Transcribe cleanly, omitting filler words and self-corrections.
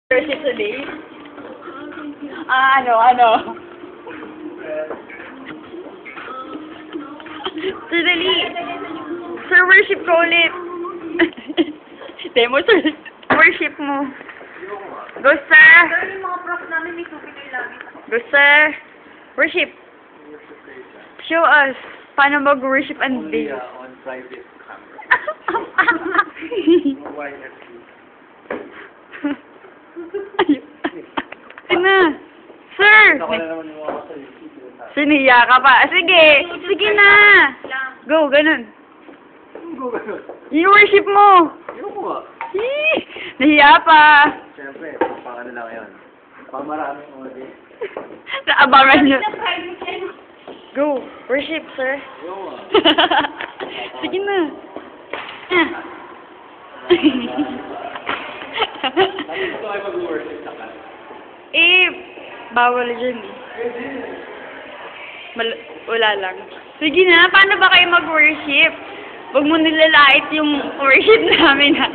Worship today? Ano? Sir, dali. Sir, worship ko ulit. Demo, sir. Worship mo. Go, sir. Sir, yung mga prof namin may souvenir lagi. Go, sir. Worship. Show us. Paano mag-worship and Only day. on private camera. Na. Sir! Ako na naman yung mga sa YouTube. Siniya ka pa. Sige. Sige na. Go, ganun. Go, ganun. I-worship mo. Yung ko nga. Nahiya pa. Siyempre, pang ano lang yun. Pang maraming audience. Naabangan nyo. Go. Worship, sir. Yung nga. Sige na. Bakit gusto kayo mag-worship sa class? Bawal dyan eh. Wala lang. Sige na, paano ba kayo mag-worship? Huwag mo nilalait yung worship namin ha.